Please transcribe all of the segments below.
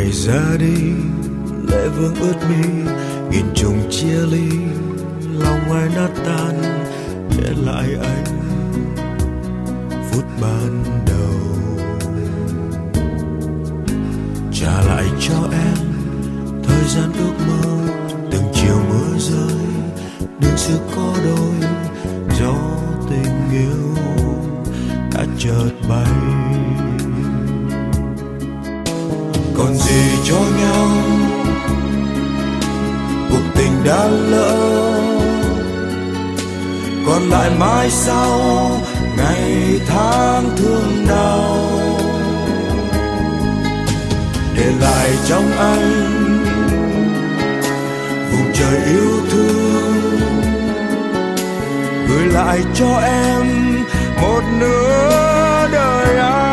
ngày ra đi lệ vương ướt mi, nghìn trùng chia ly lòng ai nát tan, để lại anh phút ban đầu. Trả lại cho em thời gian ước mơ, từng chiều mưa rơi đường xưa có đôi, gió tình yêu đã chợt bay. Còn gì cho nhau, cuộc tình đã lỡ, còn lại mãi sau ngày tháng thương đau, để lại trong anh vùng trời yêu thương, gửi lại cho em một nửa đời anh.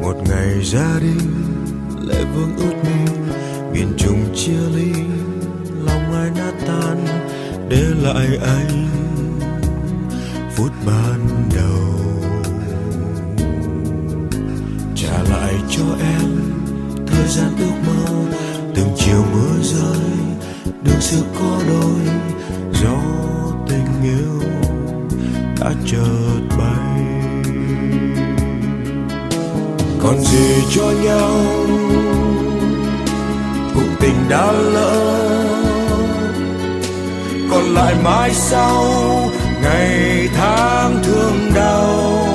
Một ngày ra đi lệ vương ướt mi, nghìn trùng chia ly lòng ai nát tan, để lại anh phút ban đầu. Trả lại cho em thời gian ước mơ, từng chiều mưa rơi đường xưa có đôi, gió tình yêu đã chợt bay. Còn gì cho nhau, cuộc tình đã lỡ, còn lại mãi sau ngày tháng thương đau,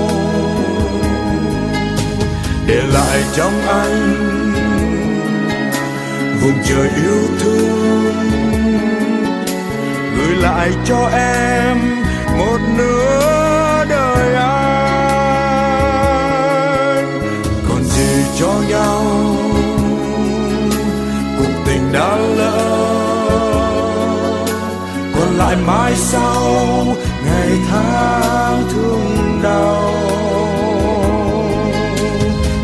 để lại trong anh vùng trời yêu thương, gửi lại cho em một nửa đời anh. Còn gì cho nhau, cuộc tình đã lỡ, còn lại mãi sau ngày tháng thương đau,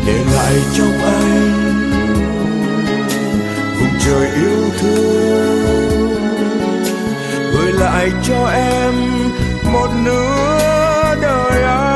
để lại trong anh vùng trời yêu thương, gửi lại cho em một nửa đời anh.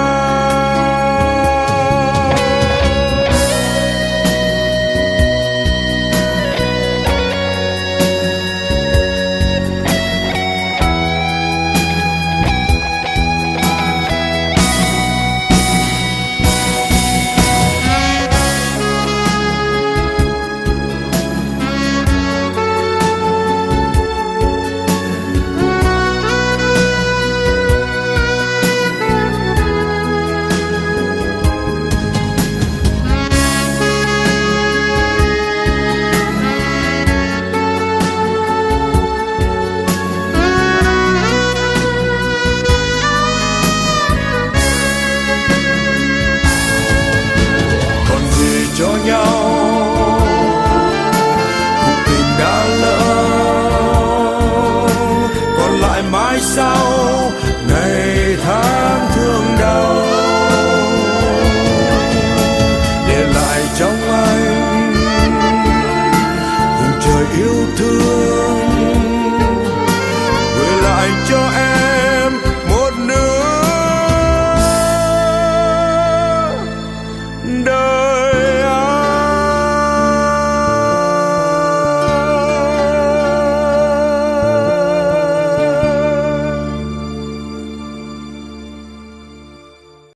Cho nhau, cuộc tình đã lỡ, còn lại mãi sau ngày tháng thương đau, để lại trong anh vùng trời yêu thương.